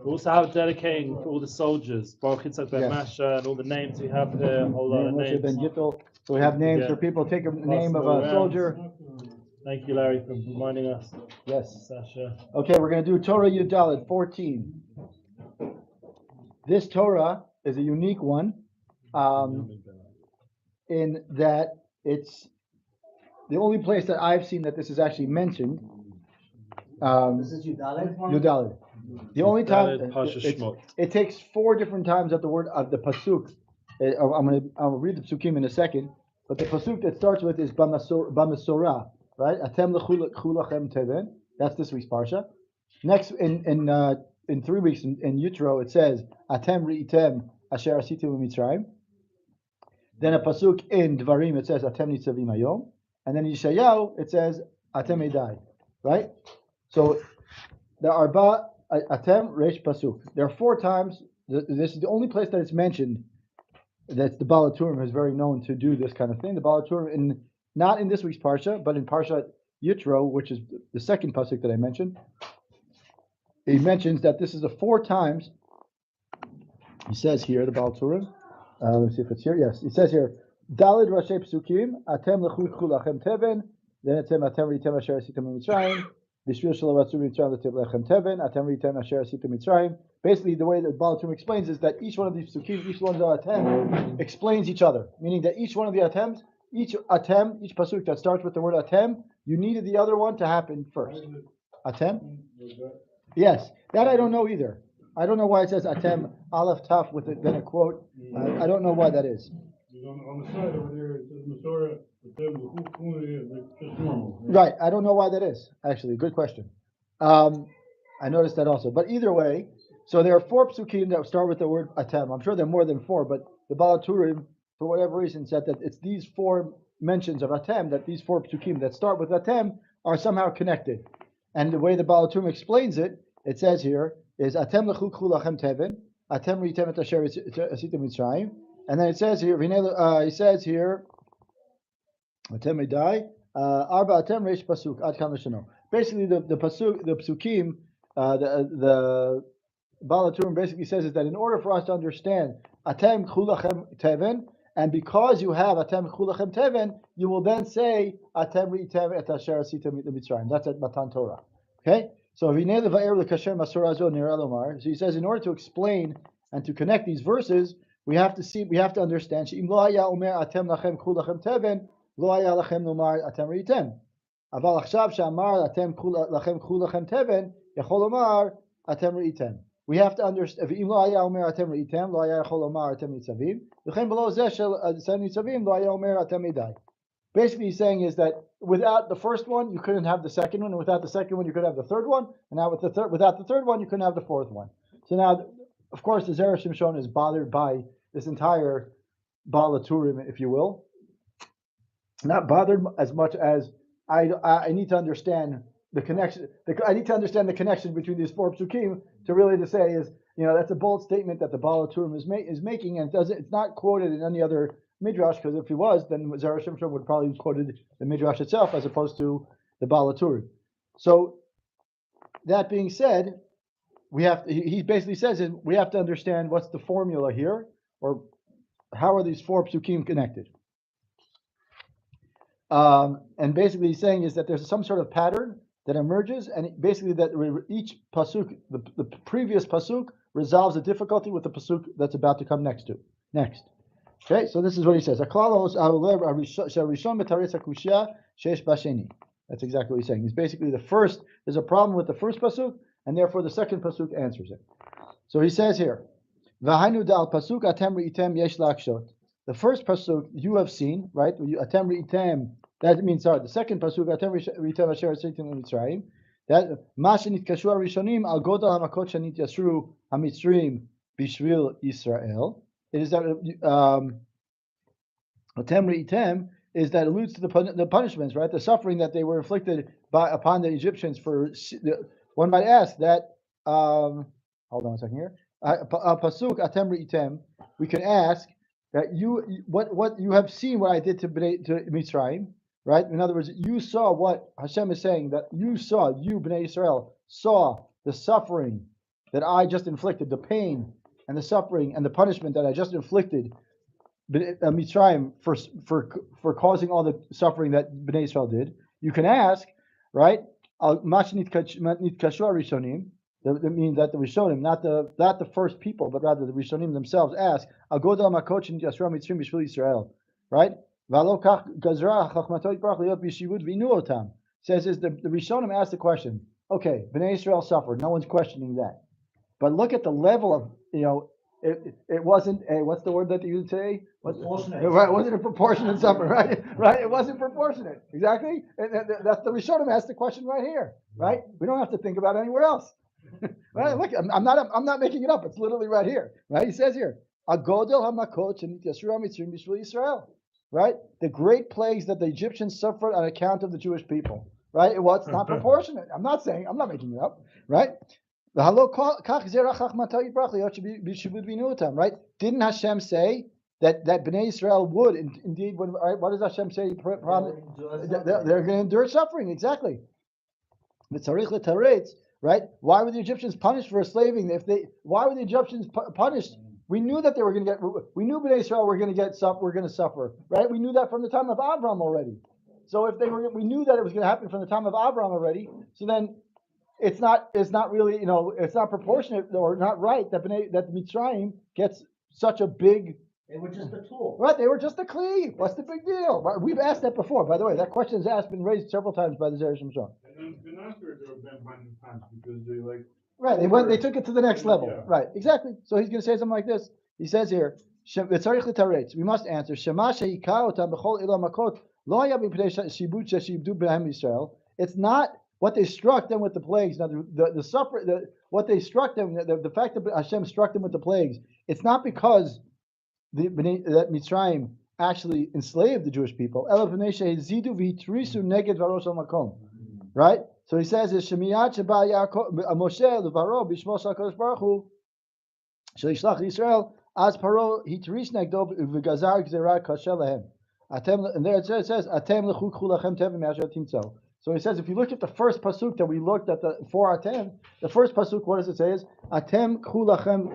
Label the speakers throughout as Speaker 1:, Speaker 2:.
Speaker 1: We also have dedicating for all the soldiers, Baruch Yitzhak Ben
Speaker 2: Yes.
Speaker 1: Masha, and all the names we have here, a whole lot of
Speaker 2: Moshe Ben
Speaker 1: names.
Speaker 2: Gittel. So we have names
Speaker 1: Yeah.
Speaker 2: for people. Take a
Speaker 1: Pass
Speaker 2: name of
Speaker 1: them
Speaker 2: a
Speaker 1: around.
Speaker 2: soldier.
Speaker 1: Thank you, Larry, for reminding us.
Speaker 2: Yes.
Speaker 1: Sasha.
Speaker 2: Okay, we're going to do Torah Yudalid 14. This Torah is a unique one in that it's the only place that I've seen that this is actually mentioned.
Speaker 3: This is Yudalid?
Speaker 2: Yudalid. The only time
Speaker 1: Parshat Shemot.
Speaker 2: it takes 4 different times at the word of the pasuk. I'll read the psukim in a second, but the pasuk that starts with is Bamasorah, right? Atem lechulachem teven. That's this week's parsha. Next, in 3 weeks in Yitro, it says Atem ri'item asher asitim u'mitzrayim. Then a pasuk in Dvarim it says Atem nitzavim hayom, and then in Yeshayahu it says Atem edai, right? So there are Atem Reish Pasuk. There are 4 times. This is the only place that it's mentioned. That's the Baal HaTurim is very known to do this kind of thing. The Baal HaTurim, not in this week's parsha, but in Parshat Yitro, which is the second pasuk that I mentioned. He mentions that this is the 4 times. He says here the Baal HaTurim. Let's see if it's here. Yes, it says here. Dalid Rashi Psukim Atem Lechut Kulachem Teven. Then it's Atem Ritem Asher Asitim Mitzrayim. Basically, the way that Baal HaTurim explains is that each one of these psukim, each one of the atem, explains each other. Meaning that each one of the atems, each pasuk that starts with the word atem, you needed the other one to happen first. Atem? Yes. That I don't know either. I don't know why it says atem, aleph, taf, with then a quote. I don't know why that is.
Speaker 4: On the side over there, it says Masorah, but then just normal.
Speaker 2: Right, I don't know why that is, actually. Good question. I noticed that also. But either way, so there are 4 psukim that start with the word atem. I'm sure there are more than 4, but the Baal HaTurim, for whatever reason, said that it's these 4 mentions of atem, that these 4 psukim that start with atem are somehow connected. And the way the Baal HaTurim explains it, it says here, is atem lechu kulachem teven, atem ritem et asher asitim mitzrayim. And then it says here, he says here, atem edai, arba atem reish pasuk ad kam l'shano. Basically, the psukim, the Baal HaTurim basically says is that in order for us to understand atem chulachem teven, and because you have atem chulachem teven, you will then say atem ritem et asher asitim mitzrayim. That's at Matan Torah. Okay, so so he says in order to explain and to connect these verses, we have to understand. אבל עכשיו שאמר אתם לכם קחו לכם תבן, יכול לומר אתם ראיתם. We have to understand, ואם לא היה אומר אתם ראיתם, לא היה יכול לומר אתם ניצבים, וכן בלא זה של ניצבים, לא היה אומר אתם ידעי. Basically he's saying is that without the first one, you couldn't have the second one, and without the second one, you couldn't have the third one, and now without the third one, you couldn't have the fourth one. So now, of course, the Zera Shimshon is bothered by this entire Baal HaTurim, if you will. Not bothered as much as I need to understand the connection. I need to understand the connection between these 4 psukim to really to say is, that's a bold statement that the Baal HaTurim is making, and it's not quoted in any other midrash, because if he was, then Zera Shimshon would probably have quoted the midrash itself as opposed to the Baal HaTurim. So that being said, he basically says we have to understand what's the formula here, or how are these 4 psukim connected. And basically he's saying is that there's some sort of pattern that emerges, and basically that each pasuk, the previous pasuk, resolves a difficulty with the pasuk that's about to come next. Okay, so this is what he says. That's exactly what he's saying. He's basically there's a problem with the first pasuk, and therefore the second pasuk answers it. So he says here, the first pasuk you have seen, right? Atem ritem. That means the second pasuk atem ritem asher asitim mitzrayim. That mashenit kashu rishonim al godal hamakot shenit yasru hamitzrim bishvil Yisrael. It is that atem ritem is that alludes to the punishments, right? The suffering that they were inflicted upon the Egyptians for. One might ask that. Hold on a second here. Pasuk atem ritem. We can ask that what you have seen what I did to Mitzrayim, right? In other words, you saw what Hashem is saying, that you Bnei Israel, saw the suffering that I just inflicted, the pain and the suffering and the punishment that I just inflicted Mitzrayim for causing all the suffering that Bnei Israel did, you can ask, right? That means that the Rishonim, not the first people, but rather the Rishonim themselves ask, right? Says is the Rishonim asked the question, okay, Bnei Israel suffered, no one's questioning that. But look at the level of, it wasn't a, what's the word that you use today?
Speaker 3: Proportionate.
Speaker 2: Right, it wasn't a proportionate suffering, right? Right, it wasn't proportionate, exactly. And that's the Rishonim asked the question right here, right? We don't have to think about it anywhere else, right? Look, I'm not making it up. It's literally right here, right? He says here, Agodel hamakot Yisrael mitzrim b'shvil Yisrael, right? The great plagues that the Egyptians suffered on account of the Jewish people, right? It's not proportionate. I'm not making it up, right? Right? Didn't Hashem say that Bnei Israel would indeed? What does Hashem say? They're going to endure suffering. Exactly. Right? Why were the Egyptians punished for enslaving? Why were the Egyptians punished? We knew that they were going to get. We knew Bnei Israel were going to suffer. Right? We knew that from the time of Abraham already. So we knew that it was going to happen from the time of Abraham already. So then. It's not really, it's not proportionate or not right that Mitzrayim gets such a big.
Speaker 3: They were just a tool.
Speaker 2: Right, they were just a kli. What's the big deal? We've asked that before, by the way. That question has been raised several times by the Zera Shimshon.
Speaker 4: And then after there have been many times because they like.
Speaker 2: Right, they took it to the next level. Yeah. Right, exactly. So he's going to say something like this. He says here, we must answer. It's not. What they struck them with the plagues. Now, what they struck them, the fact that Hashem struck them with the plagues, it's not because that Mitzrayim actually enslaved the Jewish people. Right? So he says, Moshe levaro b'shmo HaKadosh Baruch Hu shelishlach Yisrael as paro hitris negdo v'gazar gzera kasher lahem. And there it says, Atem lechu lachem tevim me'asher timtzo. So he says, if you look at the first pasuk that we looked at for Atem, the first pasuk, what does it say? Is Atem lechu lachem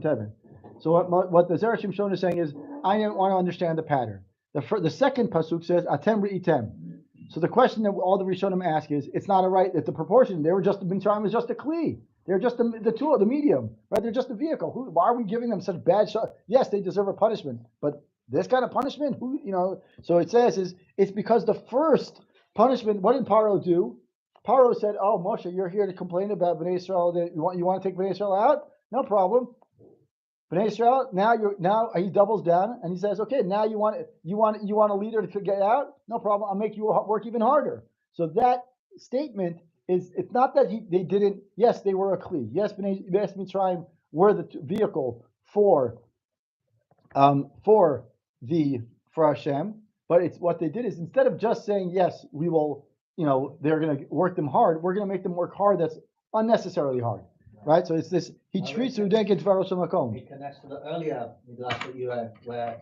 Speaker 2: tevim. So what the Zera Shimshon is saying is, I want to understand the pattern. The second pasuk says Atem re'item. So the question that all the Rishonim ask is, it's not a right at the proportion. They were just Mitzrayim was just a kli. They're just the tool, the medium, right? They're just a vehicle. Why are we giving them such bad? Yes, they deserve a punishment, but this kind of punishment, So it says it's because the first punishment. What did Paro do? Paro said, "Oh, Moshe, you're here to complain about Bnei Israel. You want to take Bnei Israel out? No problem. Bnei Israel. Now he doubles down and he says, okay, now you want a leader to get out? No problem. I'll make you work even harder. So that statement is. It's not that they didn't. Yes, they were a kli. Yes, Mitzrayim were the vehicle for Hashem. But it's what they did is instead of just saying, yes, we will, they're going to work them hard, we're going to make them work hard that's unnecessarily hard. Right? So it's this, he treats Udenkin Tvaros Makom.
Speaker 3: It connects to the earlier midrash that you read, where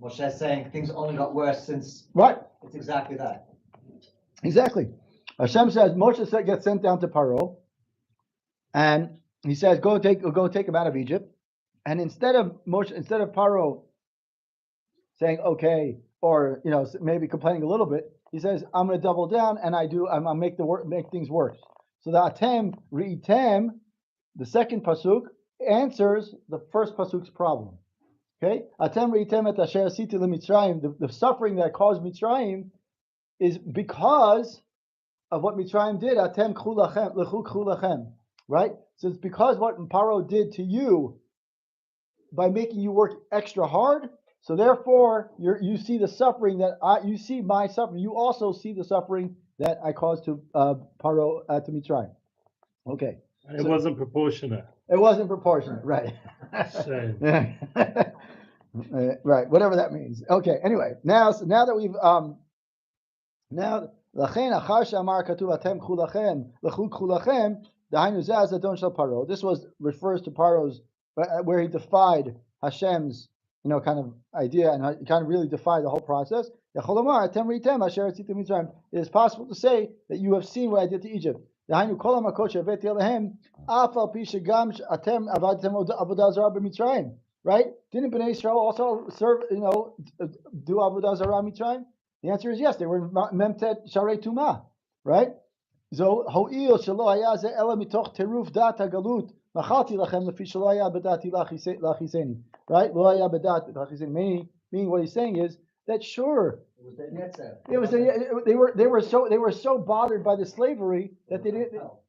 Speaker 3: Moshe is saying things only got worse since.
Speaker 2: Right.
Speaker 3: It's exactly that.
Speaker 2: Exactly. Hashem says, Moshe gets sent down to Paro, and he says, go take him out of Egypt. And instead of Paro saying, okay, or maybe complaining a little bit, he says, I'm going to double down and I'll make things worse. So the Atem Ri'item, the second pasuk, answers the first pasuk's problem. Okay? Atem Ri'item et asher asiti leMitzrayim, the suffering that caused Mitzrayim is because of what Mitzrayim did. Atem k'chu lachem, lechu k'chu lachem. Right? So it's because what Paro did to you by making you work extra hard. So therefore, you see the suffering you see my suffering. You also see the suffering that I caused to Paro to Mitzrayim. Okay.
Speaker 1: It wasn't proportionate.
Speaker 2: It wasn't proportionate, right?
Speaker 1: Shame.
Speaker 2: Right. Whatever that means. Okay. Anyway, now that we've Lachen achar she'amar katuv atem k'chu lachem lechu k'chu lachem dahainu zeh azadon shel Paro. This refers to Paro's where he defied Hashem's kind of idea and kind of really defied the whole process. It is possible to say that you have seen what I did to Egypt. דהיינו כל המכות שהבאתי עליהם, אף על פי שגם אתם עבדתם עבודה זרה במצרים, right? Didn't Bnei Israel also serve, do avodah zarah Mitzrayim? The answer is yes. They were memtet sharei tumah, right? So ho'il shelo haya ze ela mitoch teruf dat hagalut machalti lachem lefi shelo haya bedati lachiseni, right? Lo haya bedati lachiseni. Meaning what he's saying is that sure. It was they were so bothered by the slavery that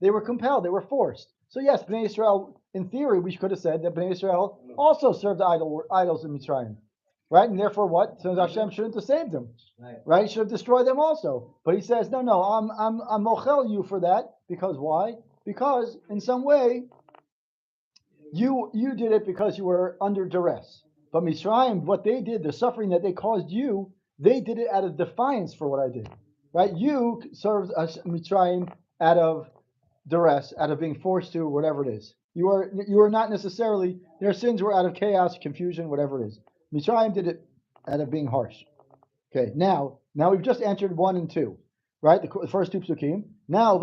Speaker 2: they were compelled, they were forced. So yes, Bnei Israel, in theory, we could have said that Bnei Israel also served idols in Mitzrayim, right? And therefore, what? So Hashem shouldn't have saved them, right? He should have destroyed them also. But he says, no, I'm mochel you for that because why? Because in some way, you did it because you were under duress. But Mitzrayim, what they did, the suffering that they caused you, they did it out of defiance for what I did, right? You served Mitzrayim out of duress, out of being forced to, whatever it is. You are not necessarily, their sins were out of chaos, confusion, whatever it is. Mitzrayim did it out of being harsh. Okay, now we've just answered 1 and 2, right? The first 2 psukim. Now,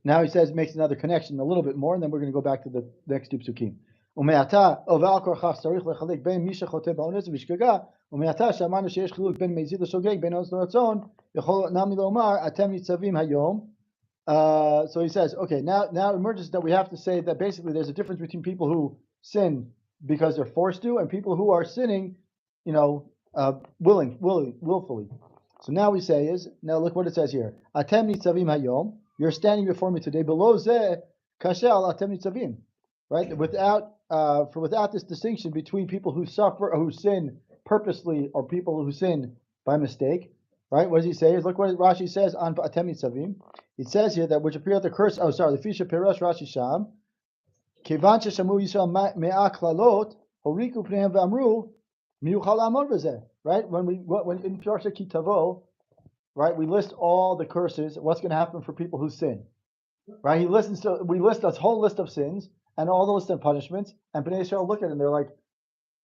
Speaker 2: now he says, makes another connection a little bit more, and then we're going to go back to the next 2 psukim. ומעתה, ועל כורחך צריך לחלק בין מי שחוטא באונס ובשגגה, ומעתה שאמרנו שיש חילוק בין מזיד לשוגג, בין אונס לרצון, יכול נמי לומר, אתם ניצבים היום. So he says, okay, now it emerges that we have to say that basically there's a difference between people who sin because they're forced to, and people who are sinning, willfully. So now we say now look what it says here. Atem nitzavim hayom, you're standing before me today. Below zeh kashel atem nitzavim, right? Without this distinction between people who suffer or who sin purposely or people who sin by mistake, right? What does he say? Look what Rashi says on atem nitzavim. It says here that which appear the curse. Oh, sorry, the fisha perush Rashi sham. Kivan sheshamu Yisrael me'a klalot horiku pneim v'amru miyuchal amor b'zeh. Right? When in Parshat Ki Tavo, right, we list all the curses. What's going to happen for people who sin? Right? We list a whole list of sins and all the list of punishments. And Bnei Israel look at it and they're like,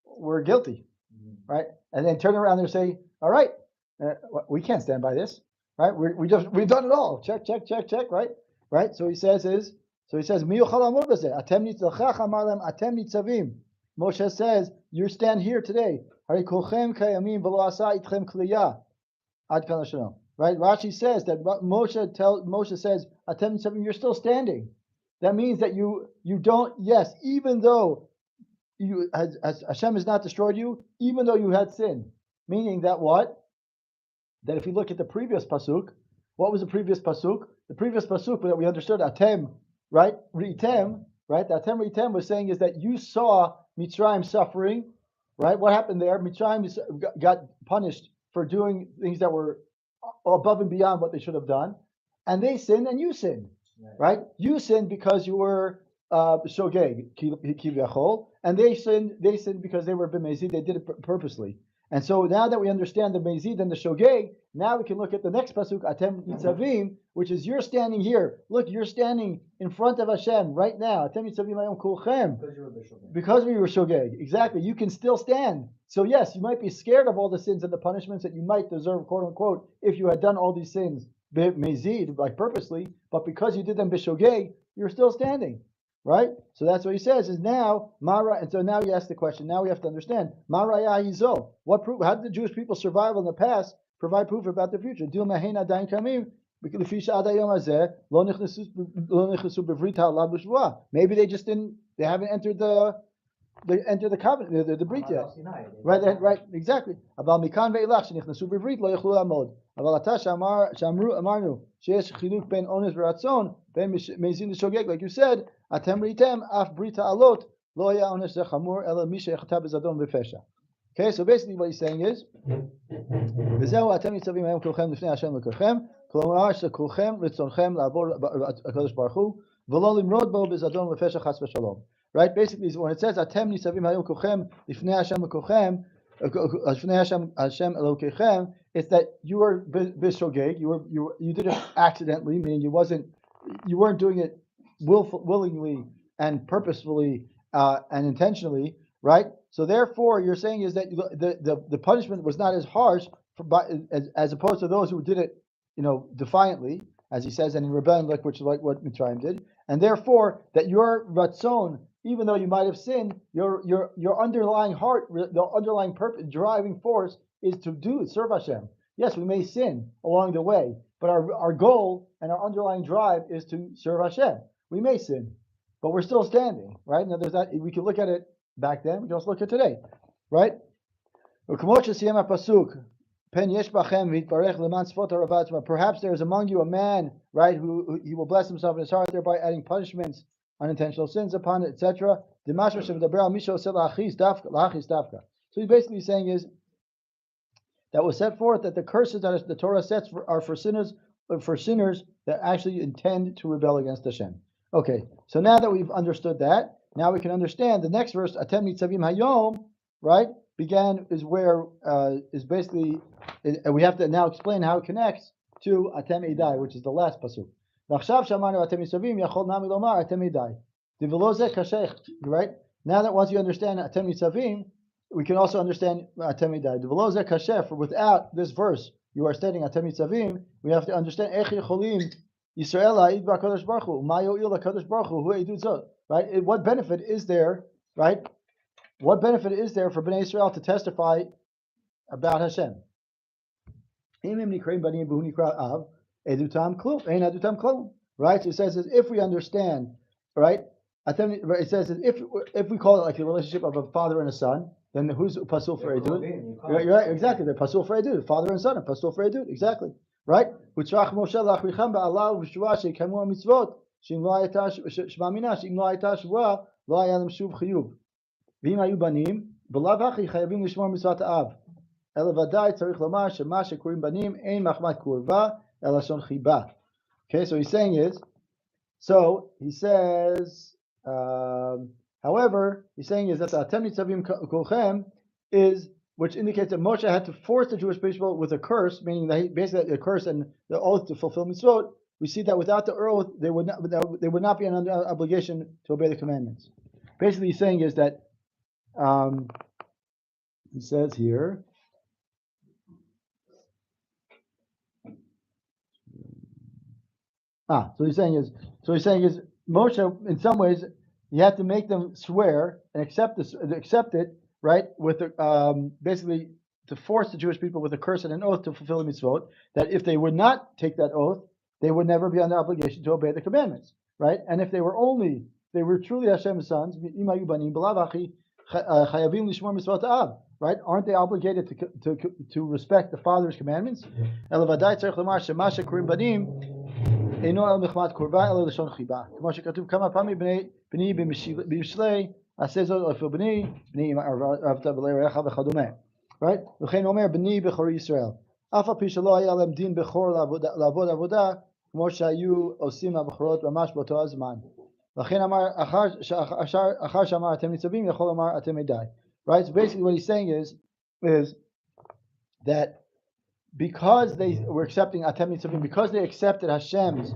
Speaker 2: "We're guilty," right? And then turn around and say, "All right, we can't stand by this." Right? We've done it all. Check, right? Right? So he says, Moshe says, you stand here today. Right? Rashi says that Moshe says, you're still standing. That means that you don't, yes, even though Hashem has not destroyed you, even though you had sin. Meaning that what? That if you look at the previous pasuk, what was the previous pasuk? The previous pasuk that we understood, atem, right? Ritem, right? The atem ritem was saying is that you saw Mitzrayim suffering, right? What happened there? Mitzrayim got punished for doing things that were above and beyond what they should have done, and they sinned, and you sinned, right? You sinned because you were shogeg, kivachol, and they sinned because they were b'mezid. They did it purposely. And so now that we understand the Mezid and the Shogeg, now we can look at the next pasuk, Atem Nitzavim, which is you're standing here. Look, you're standing in front of Hashem right now. Atem Nitzavim Hayom Kulchem. Because we were Shogeg. Exactly. You can still stand. So yes, you might be scared of all the sins and the punishments that you might deserve, quote unquote, if you had done all these sins Mezid, like purposely, but because you did them B'Shogeg, you're still standing. Right? So that's what he says is now Mara, and so now he asks the question. Now we have to understand Maraya Hizo. What proof? How did the Jewish people survive in the past? Provide proof about the future. Maybe they just didn't. They haven't entered the covenant, the brit yet. Right, exactly. Like you said, אתם ראיתם אף ברית העלות לא היה עונש זה חמור אלא מי שחטא בזדון בפשע. Okay, so basically what he's saying is וזהו אתם ניצבים היום כולכם לפני השם לכולכם, כלומר שכולכם רצונכם לעבור הקדוש ברוך הוא ולא למרוד בו בזדון ובפשע חס ושלום. Right, basically when it says אתם ניצבים היום כולכם לפני השם לכולכם, לפני השם אלוקיכם, it's that you were bishogeg, you did it accidentally, meaning you weren't doing it willingly and purposefully and intentionally, right? So therefore, you're saying is that the punishment was not as harsh as opposed to those who did it defiantly, as he says, and in rebellion, which is like what Mitzrayim did, and therefore that your ratzon, even though you might have sinned, your underlying heart, the underlying purpose, driving force is to serve Hashem. Yes, we may sin along the way, but our goal and our underlying drive is to serve Hashem. We may sin, but we're still standing, right? Now there's that. We can look at it back then. We can also look at today, right? Perhaps there is among you a man, right, who he will bless himself in his heart, thereby adding punishments, unintentional sins upon it, etc. So he's basically saying is that was set forth that the curses that the Torah sets are for sinners that actually intend to rebel against Hashem. Okay, so now that we've understood that, now we can understand the next verse, Atem Nitzavim Hayom, right? Is where is basically, and we have to now explain how it connects to Atem Idai, which is the last pasuk. Right? Now that once you understand Atem Nitzavim, we can also understand Atem Idai. For without this verse, you are stating Atem Nitzavim, we have to understand Yisrael Kadosh Baruch Hu, Kadosh Baruch Hu, right? What benefit is there, right? What benefit is there for Bnei Israel to testify about Hashem? Right? So it says if we understand, right? It says if we call it like the relationship of a father and a son, then who's pasul for edut? You're right, exactly. They're pasul for edut. Father and son are pasul for edut. Exactly. Right? ואם היו בנים, בלאו הכי חייבים לשמור מצוות האב. אלא ודאי צריך לומר שמה שקוראים בנים אין מחמת קורבה, אלא לשון חיבה. Okay, so he says, however, he's saying is that the Atem Nitzavim Kolchem is, which indicates that Moshe had to force the Jewish people with a curse, meaning that basically a curse and the oath to fulfill mitzvot. We see that without the oath, they would not be under obligation to obey the commandments. Basically, he's saying is that he says here, so he's saying is Moshe, in some ways, he had to make them swear and accept it, right? With basically to force the Jewish people with a curse and an oath to fulfill the mitzvot. That if they would not take that oath, they would never be under obligation to obey the commandments, right? And if they were truly Hashem's sons, right? Aren't they obligated to respect the father's commandments? אינו על מחמת קורבה אלא לשון חיבה. כמו שכתוב כמה פעמים בני במשלי עשה זאת אפילו בני אהבת ולרעך וכדומה. Right? וכן אומר בני בכורי ישראל. אף על פי שלא היה להם דין בכור לעבוד עבודה כמו שהיו עושים הבכורות ממש באותו הזמן. לכן אמר אחר שאמר אתם ניצבים יכול לומר אתם עדיי. Right? So basically what he's saying is that because they were accepting Atem Nitzavim, because they accepted Hashem's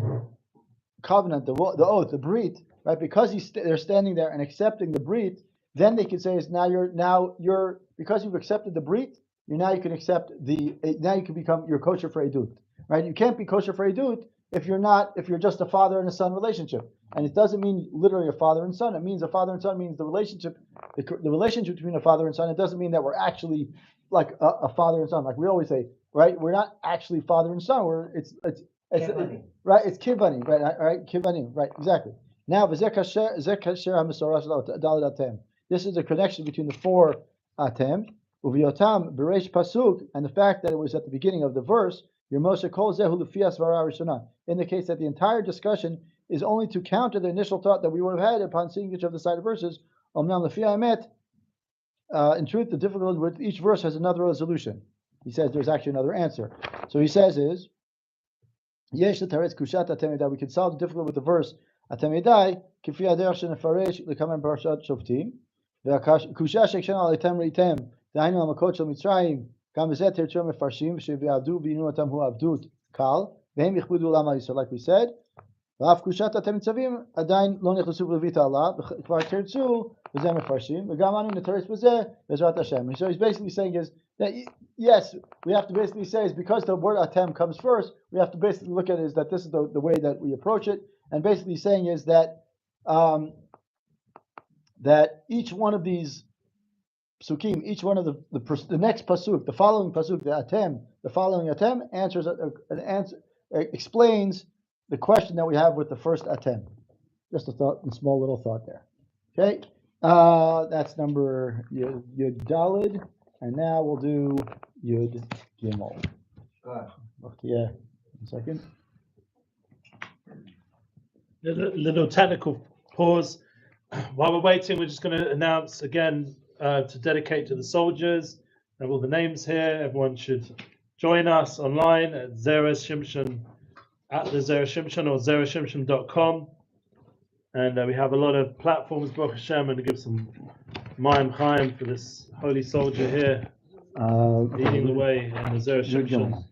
Speaker 2: covenant, the oath, the brit, right? Because they're standing there and accepting the brit, then they can say is now you're because you've accepted the brit, now you can become you're kosher for edut, right? You can't be kosher for edut if you're just a father and a son relationship, and it doesn't mean literally a father and son. It means a father and son means the relationship between a father and son. It doesn't mean that we're actually like a father and son, like we always say. Right, we're not actually father and son. It's right. It's kivani, right, kivani, right, exactly. Now, this is the connection between the four atem, uviotam bereish pasuk, and the fact that it was at the beginning of the verse. Indicates that the entire discussion is only to counter the initial thought that we would have had upon seeing each of the side verses. In truth, the difficulty with each verse has another resolution. He says there's actually another answer. So he says is, Yesh l'taretz kushat atem edai. We can solve the difficulty with the verse atem edai kifi aderech shenefaresh l'kamen Parshat Shoftim. Ve'kusha shekshen al etem reitem da'inu hamakot shel Mitzrayim gam bezeh tertzu mefarshim shevi'avdu v'inu atam hu avdut kal ve'hem yichbudu olam ha'yisrael. Like we said, v'af kushat atem nitzavim adayin lo nechlesu b'levita Allah kvar tertzu v'zeh mefarshim v'gam anu netaretz b'zeh bezrat Hashem. So he's basically saying is Yes, we have to basically say is because the word atem comes first, we have to basically look at it is that this is the way that we approach it, and basically saying is that that each one of these psukim, each one of the next pasuk, the following pasuk, the following atem answers an answer, explains the question that we have with the first atem. Just a thought, a small little thought there. Okay, that's number Yud Dalid, and now we'll do Yud Gimel.
Speaker 3: Good.
Speaker 2: Yeah, 1 second.
Speaker 1: Little technical pause. While we're waiting, we're just going to announce again to dedicate to the soldiers. Have all the names here. Everyone should join us online at Zera Shimshon, at the Zera Shimshon or zerashimshon.com. And we have a lot of platforms, Baruch Hashem, and to give some Mayim Chaim for this holy soldier here, leading the way in the Zera Shimshon.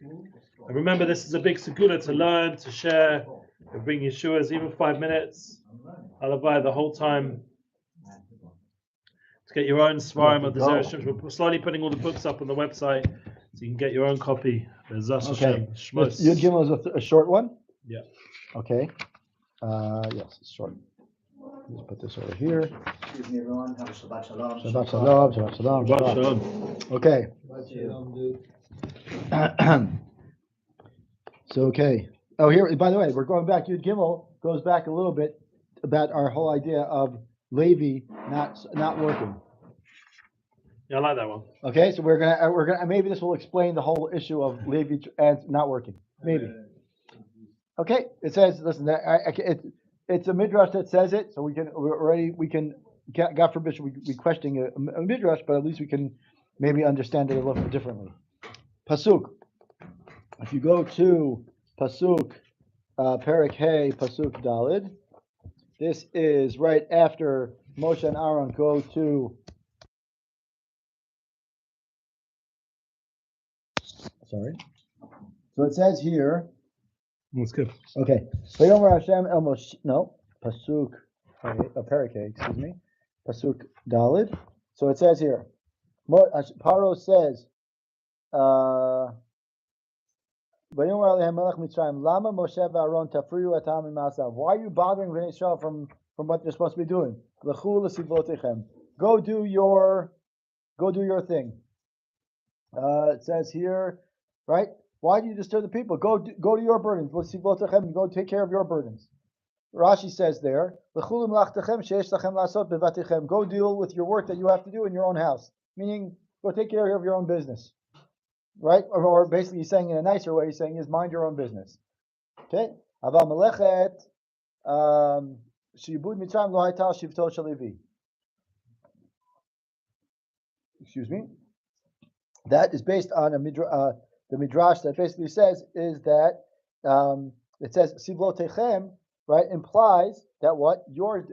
Speaker 1: And remember, this is a big segula to learn, to share, to bring Yeshua's, even 5 minutes. Alabai the whole time. To get your own svarim of the Zera Shimshon. We're slowly putting all the books up on the website, so you can get your own copy. There's
Speaker 2: Okay.
Speaker 1: Shemot.
Speaker 2: Yud Gimel is a short one?
Speaker 1: Yeah.
Speaker 2: Okay. Yes, it's short. Let's put this over here.
Speaker 3: Excuse me, everyone. Have a Shabbat Shalom.
Speaker 2: Shabbat Shalom, Shabbat Shalom.
Speaker 1: Shabbat Shalom.
Speaker 2: Okay.
Speaker 3: Shabbat Shalom.
Speaker 2: So, okay. Oh, here, by the way, we're going back. Yud Gimel goes back a little bit about our whole idea of Levi not working.
Speaker 1: Yeah, I like that one.
Speaker 2: Okay, so we're gonna maybe this will explain the whole issue of Levi and not working. Maybe. Okay, it says, listen, it's a midrash that says it, so we can God forbid we questioning a midrash, but at least we can maybe understand it a little bit differently. Pasuk. If you go to Pasuk, Perek Hey, Pasuk Dalid, this is right after Moshe and Aaron go to. Sorry. So it says here.
Speaker 1: That's good.
Speaker 2: Okay. Vayomer Hashem el Moshe. No. Pasuk. Perek Hey. Excuse me. Pasuk Dalid. So it says here. Paro says. Why are you bothering Bnei Israel from what they're supposed to be doing? Go do your thing. It says here, right? Why do you disturb the people? Go to your burdens. Go take care of your burdens. Rashi says there, go deal with your work that you have to do in your own house. Meaning, go take care of your own business. Right? Or basically he's saying in a nicer way, he's saying is mind your own business. Okay? Aval melechet shibud mitzrayim lo hayta shivto shel Levi. Excuse me. That is based on the midrash that basically says is that it says sivlotechem, right, implies that what your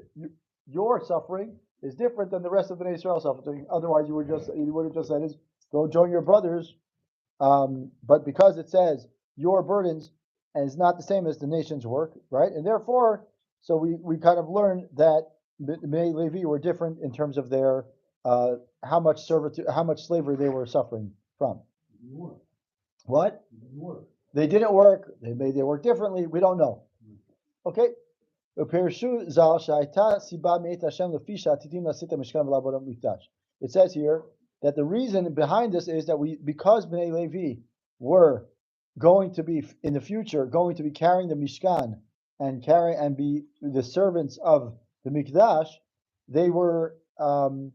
Speaker 2: suffering is different than the rest of the Israel suffering. Otherwise, you would have just said is go join your brothers. But because it says your burdens and it's not the same as the nation's work, right? And therefore, so we kind of learned that Bnei Levi were different in terms of their how much slavery they were suffering from. What? They didn't work. They work differently. We don't know. Okay. It says here that the reason behind this is that because Bnei Levi were going to be in the future going to be carrying the Mishkan and be the servants of the Mikdash, they were going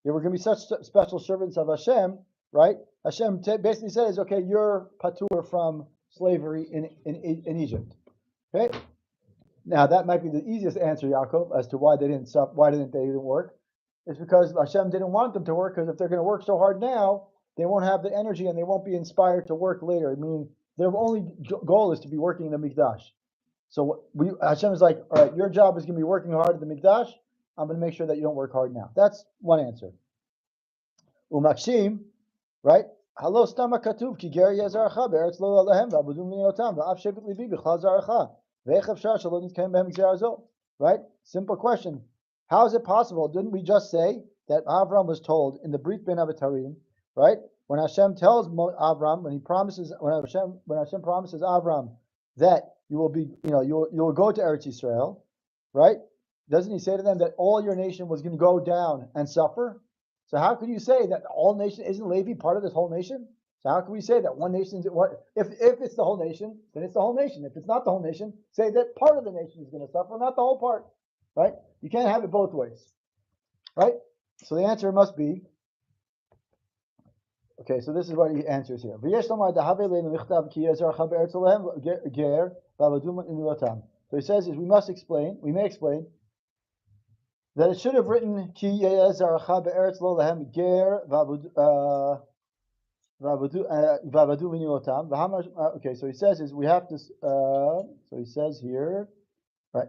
Speaker 2: to be such special servants of Hashem, right? Hashem basically says, okay, you're patur from slavery in Egypt. Okay. Now that might be the easiest answer, Yaakov, as to why they didn't work. It's because Hashem didn't want them to work, because if they're going to work so hard now, they won't have the energy and they won't be inspired to work later. I mean, their only goal is to be working in the Mikdash. So Hashem is like, all right, your job is going to be working hard at the Mikdash. I'm going to make sure that you don't work hard now. That's one answer. Umakshim, right? Halo stama katuv ki ger yazarcha be'eretz lo lahem va'abudum minotam va'af shevet libi b'chal zarcha ve'echav shar shalom nitkayim behem gzera zo. Right? Simple question. How is it possible? Didn't we just say that Avram was told in the Brit Ben Avitarim, right? when Hashem tells Avram, when Hashem promises Avram that you will be, you will go to Eretz Yisrael, right? Doesn't he say to them that all your nation was going to go down and suffer? So how could you say that all nation isn't Levi part of this whole nation? So how can we say that one nation is what? If it's the whole nation, then it's the whole nation. If it's not the whole nation, say that part of the nation is going to suffer, not the whole part, right? You can't have it both ways, right? So the answer must be. Okay, so this is what he answers here. So he says is we may explain that it should have written Ki Zeracha be'eretz lo lahem ger v'avadu v'nilotam. Okay, so he says is we have to. So he says here, right?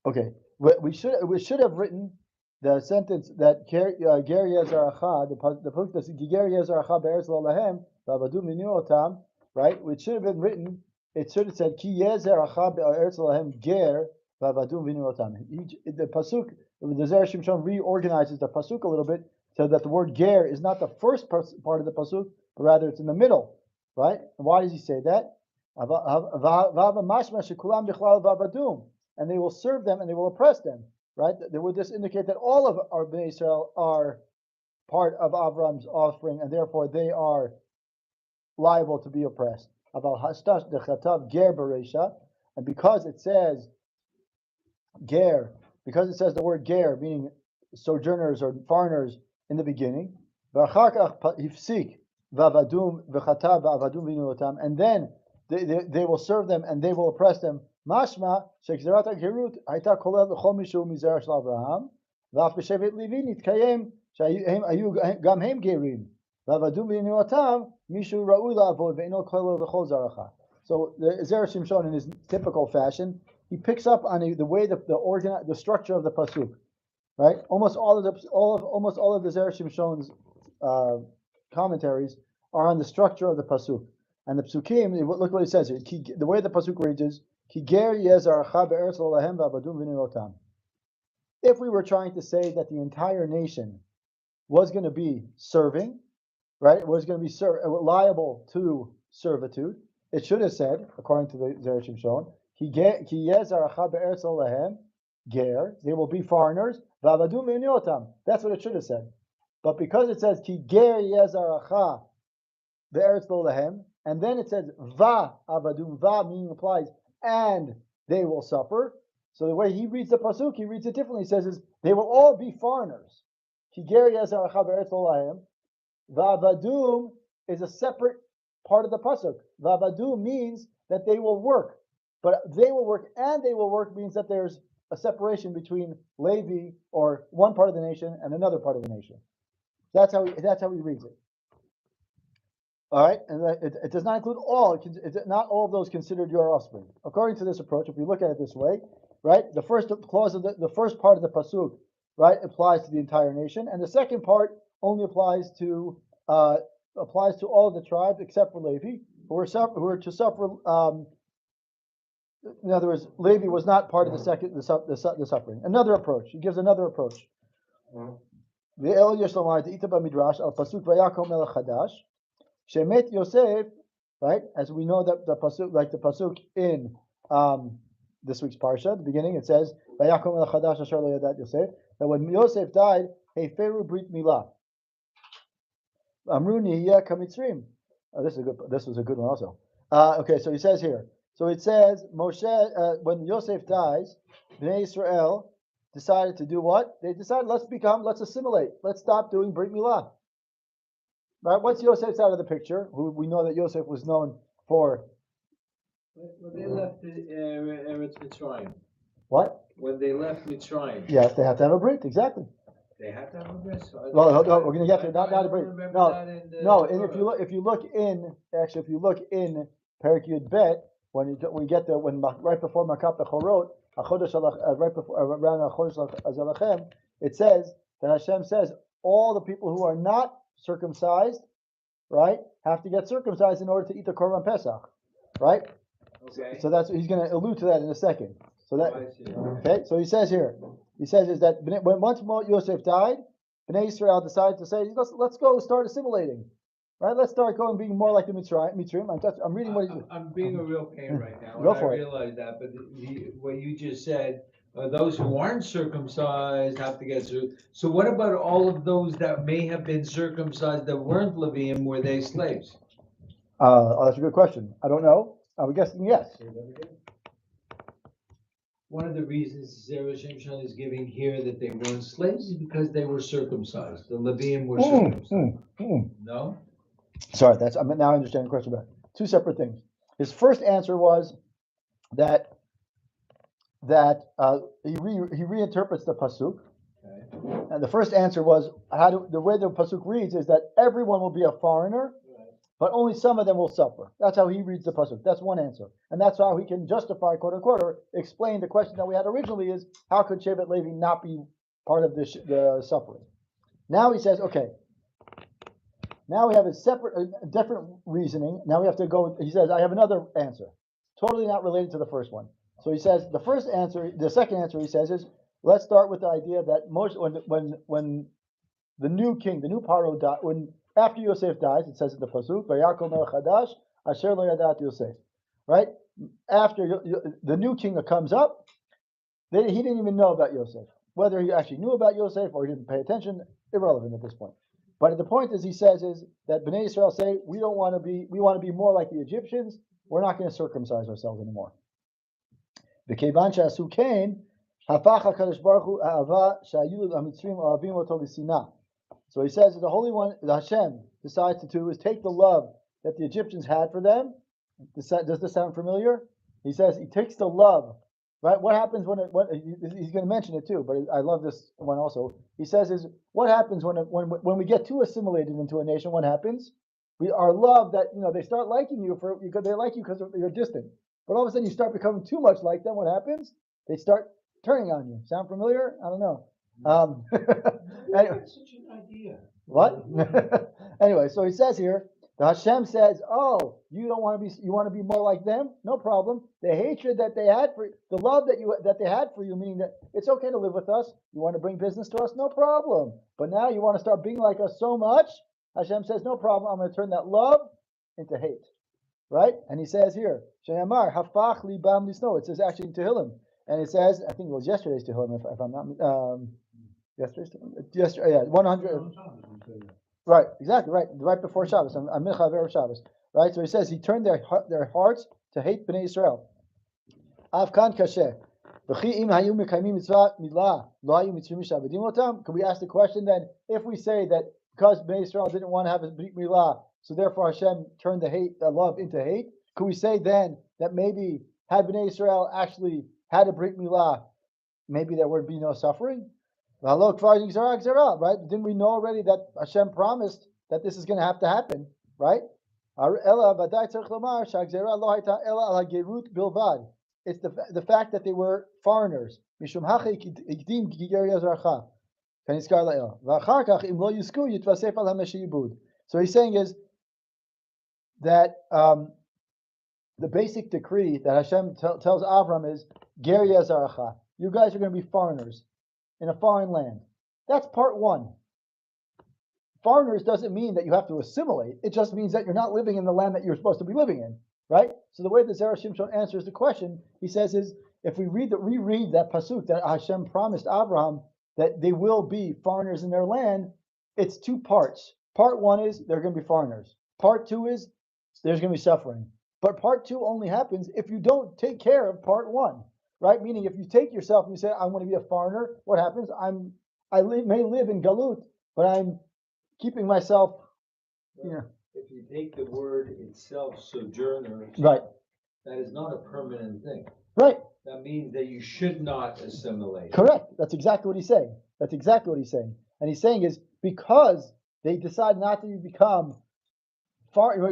Speaker 2: Okay, we should have written the sentence that Ger Yezaracha, the book that says Ger Yezaracha be'eretz lo lahem v'avadu v'nilotam, right? Which should have been written. It should have said Ki Yezaracha be'eretz lo lahem ger. The pasuk, the Zera Shimshon reorganizes the pasuk a little bit so that the word ger is not the first part of the pasuk, but rather it's in the middle, right? And why does he say that? And they will serve them and they will oppress them, right? They would just indicate that all of our Bnei Israel are part of Avram's offspring, and therefore they are liable to be oppressed. And because it says ger, because it says the word ger, meaning sojourners or foreigners in the beginning, and then they will serve them and they will oppress them. Mashma shekzerat gerut hayta kolel l'chol mishu mizera shel Avraham v'af b'shevet Levi nitkayem shayu gam hem gerim v'avadu v'niyotam mishu ra'u la'avod ve'ino kolel l'chol zaracha. So the Zera Shimshon, in his typical fashion, he picks up on the way the structure of the pasuk, right? Almost all of the Zera Shimshon's commentaries are on the structure of the pasuk, and the psukim. Look what it says here. The way the pasuk reads is Ki ger yezaracha be'eretz lo lahem v'avadum v'nilotam. If we were trying to say that the entire nation was going to be serving, right? Was going to be liable to servitude, it should have said, according to the Zera Shimshon, Ki yezaracha be'eretz lo lahem ger, they will be foreigners, v'avadum v'nilotam. That's what it should have said. But because it says Ki ger yezaracha be'eretz lo lahem, and then it says va avadum, va meaning implies and they will suffer. So the way he reads the pasuk, he reads it differently. He says is they will all be foreigners. Ki ger yezaracha be'eretz lo lahem. Va'avadum is a separate part of the pasuk. Va'avadum means that they will work, but they will work and they will work means that there's a separation between Levi or one part of the nation and another part of the nation. That's how he reads it. All right, and it does not include all. Not all of those considered your offspring. According to this approach, if we look at it this way, right, the first clause of the first part of the pasuk, right, applies to the entire nation, and the second part only applies to all of the tribes except for Levi, who are to suffer. In other words, Levi was not part of the suffering. Another approach. He gives another approach. The El Yeshlamar the Itaba Midrash al pasuk Vayakom El Chadash. Shemet Yosef, right? As we know that the pasuk, like the pasuk in this week's Parshat, the beginning, it says, "Vayakom el Chadash asher lo yadat Yosef." That when Yosef died, Heferu brit milah. Amru nihiyah kamitzrim. This was a good one also. Okay, so he says here. So it says Moshe, when Yosef dies, Bnei Israel decided to do what? They decided let's assimilate. Let's stop doing brit milah. Right? Once Yosef's out of the picture, who we know that Yosef was known for.
Speaker 5: When they left Eretz Mitzrayim.
Speaker 2: What?
Speaker 5: When they left Mitzrayim.
Speaker 2: Yes, they have to have a brit, exactly.
Speaker 5: They have to have a brit.
Speaker 2: Well, no, we're going to get to not a brit. No. And if you look in Perek Yud Bet, right before Makat Bechorot, right before around Chodesh Azalachem, it says that Hashem says all the people who are not circumcised, right, have to get circumcised in order to eat the Korban Pesach, right?
Speaker 5: Okay.
Speaker 2: So that's he's going to allude to that in a second. So that okay. So he says here, is that when once Yosef died, Bnei Israel decided to say, let's go start assimilating, right? Let's start going being more like the Mitzrayim. I'm reading what
Speaker 5: I'm being a real pain right now,
Speaker 2: Go
Speaker 5: and I
Speaker 2: for it.
Speaker 5: realize that, but what you just said, those who aren't circumcised have to get circumcised. So what about all of those that may have been circumcised that weren't Levium, were they slaves?
Speaker 2: That's a good question. I don't know. I'm guessing yes.
Speaker 5: One of the reasons Zera Shimshon is giving here that they weren't slaves is because they were circumcised. The Levium were circumcised. No?
Speaker 2: Sorry, now I understand the question better. Two separate things. His first answer was that he reinterprets the pasuk,
Speaker 5: Okay.
Speaker 2: and the first answer was the way the pasuk reads is that everyone will be a foreigner, but only some of them will suffer. That's how he reads the pasuk. That's one answer, and that's how he can justify, quote unquote, or explain the question that we had originally: is how could Shevet Levi not be part of the suffering? Now he says, okay. Now we have a different reasoning. Now we have to go. He says, I have another answer, totally not related to the first one. So he says the second answer he says is, let's start with the idea that when the new king, the new Paro died, after Yosef dies, it says in the pasuk, "Vayakol melech hadash asher lo yadat Yosef," right? After the new king that comes up, he didn't even know about Yosef. Whether he actually knew about Yosef or he didn't pay attention, irrelevant at this point. But the point he says is that Bnei Israel say we want to be more like the Egyptians. We're not going to circumcise ourselves anymore. V'kevan she'asu kain, hafach HaKadosh Baruch Hu ha'ava she'ayu ha'mitzrim ohavim oto l'sinah. So he says that the Holy One, the Hashem, decides to do is take the love that the Egyptians had for them. Does this sound familiar? He says he takes the love, right? What happens when he's going to mention it too, but I love this one also. He says is what happens when we get too assimilated into a nation? What happens? Our love that they start liking you because they like you because you're distant. But all of a sudden you start becoming too much like them. What happens? They start turning on you. Sound familiar? I don't know. Anyway.
Speaker 5: Such an idea.
Speaker 2: What? Anyway, so he says here, the Hashem says, "Oh, you want to be more like them? No problem. The hatred that they had for the love that they had for you, meaning that it's okay to live with us. You want to bring business to us? No problem. But now you want to start being like us so much." Hashem says, "No problem. I'm going to turn that love into hate." Right? And he says here, "Sheyamar hafach libam lisno." It says actually in Tehillim, and it says, I think it was yesterday's Tehillim, if I'm not yesterday, yeah, 100. Right, exactly, right before Shabbos, on Mincha Erev Shabbos, right? So he says he turned their hearts to hate Bnei Israel. Avkan kasher. Can we ask the question then? If we say that because Bnei Israel didn't want to have a Brit Milah, so therefore Hashem turned the love into hate, could we say then that maybe had Bnei Israel actually had a Brit Milah, maybe there would be no suffering? Right? Didn't we know already that Hashem promised that this is going to have to happen, right? It's the fact that they were foreigners. So he's saying is that the basic decree that Hashem tells Avram is, you guys are going to be foreigners in a foreign land. That's part one. Foreigners doesn't mean that you have to assimilate. It just means that you're not living in the land that you're supposed to be living in, right? So the way that Zera Shimshon answers the question, he says is, if we reread that pasuk that Hashem promised Abraham that they will be foreigners in their land, it's two parts. Part one is they're going to be foreigners. Part two is there's going to be suffering. But part two only happens if you don't take care of part one. Right? Meaning, if you take yourself and you say, "I want to be a foreigner," what happens? May live in Galut, but I'm keeping myself.
Speaker 5: If you take the word itself, sojourner,
Speaker 2: Right.
Speaker 5: that is not a permanent thing.
Speaker 2: Right.
Speaker 5: That means that you should not assimilate.
Speaker 2: Correct. That's exactly what he's saying. And he's saying is because they decide not to become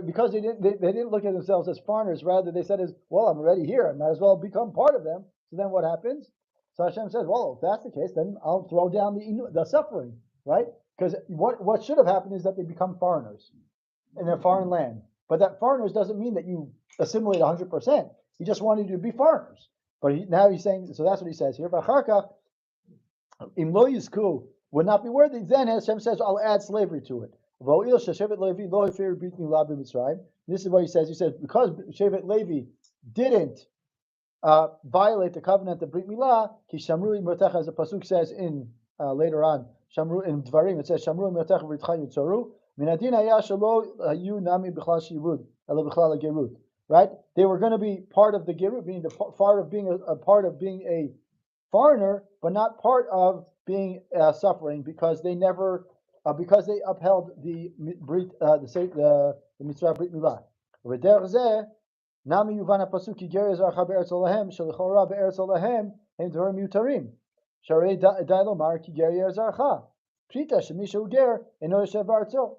Speaker 2: because they didn't look at themselves as foreigners. Rather, they said, "Well, I'm already here. I might as well become part of them." So then, what happens? So Hashem says, "Well, if that's the case, then I'll throw down the suffering, right? Because what should have happened is that they become foreigners in a foreign land. But that foreigners doesn't mean that you assimilate 100%. He just wanted you to be foreigners. But now he's saying, so that's what he says here. Im lo yizku would not be worthy, then Hashem says, I'll add slavery to it. This is what he says. He says, because Shevet Levi didn't violate the covenant of Brit Milah, Ki Shamru Mevorachim, as the pasuk says in later on, Shamru in Dvarim, it says Shamru Mevorachim v'ritcha yutzaru. Minadin haya shelo hayu nami b'chlal shivud ela b'chlal gerut. Right? They were going to be part of the gerut, being the part of being a part of being a foreigner, but not part of being suffering, because they never, because they upheld the mitzvah Brit Milah. V'derech zeh nami yuvan hapasuk ki ger yazarcha be'eretz olahem shelichora be'eretz olahem hem dvarim mutarim sharei dai lomar ki ger yazarcha pshita shemisha uger eno yoshev b'aretzo.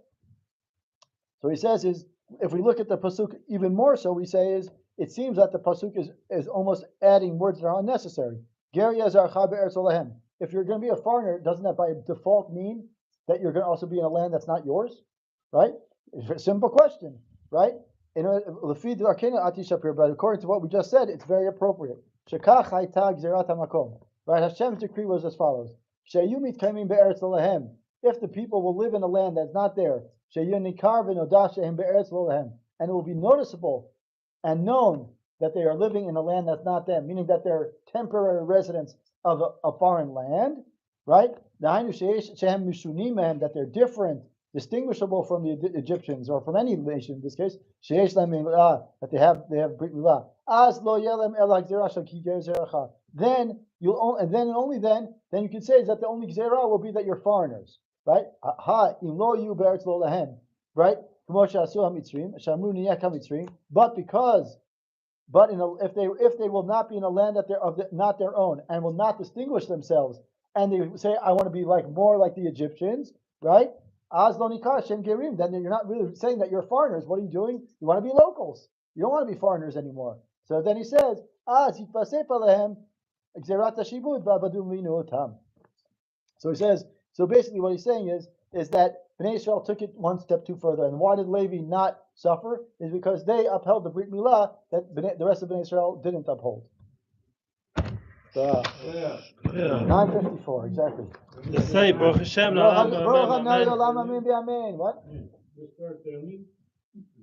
Speaker 2: So he says is, if we look at the pasuk even more so, we say is, it seems that the pasuk is almost adding words that are unnecessary. Ger yazarcha be'eretz olahem. If you're going to be a foreigner, doesn't that by default mean that you're going to also be in a land that's not yours? Right? It's a simple question, right? But according to what we just said, it's very appropriate. Right? Hashem's decree was as follows: if the people will live in a land that's not there, and it will be noticeable and known that they are living in a land that's not them, meaning that they're temporary residents of a foreign land, right? That they're different, distinguishable from the Egyptians or from any nation in this case. That they have Brit Milah. Then only then you can say is that the only Zera will be that you're foreigners, right? Right? But if they will not be in a land that they're not their own and will not distinguish themselves, and they say, I want to be more like the Egyptians, right? Then you're not really saying that you're foreigners. What are you doing? You want to be locals. You don't want to be foreigners anymore. So then he says, so he says, so basically what he's saying is that Bnei Israel took it one step too further. And why did Levi not suffer? Is because they upheld the Brit Milah that the rest of Bnei Israel didn't uphold. 9:54, exactly.
Speaker 1: Let's say Baruch Hashem.
Speaker 2: What?
Speaker 4: Just start telling.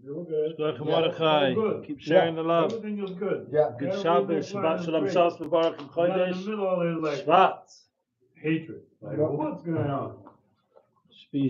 Speaker 4: You're good.
Speaker 1: Baruch Mordecai.
Speaker 4: Good.
Speaker 1: Keep sharing the love.
Speaker 4: Everything is good.
Speaker 2: Yeah.
Speaker 1: Good
Speaker 4: Everything
Speaker 1: Shabbos.
Speaker 4: is
Speaker 1: Shabbat Shalom.
Speaker 4: great.
Speaker 1: Shabbos Mevorachim
Speaker 4: Not in
Speaker 1: Chodesh.
Speaker 4: the middle of it,
Speaker 1: Shvat.
Speaker 4: hatred. What's going on?
Speaker 1: Be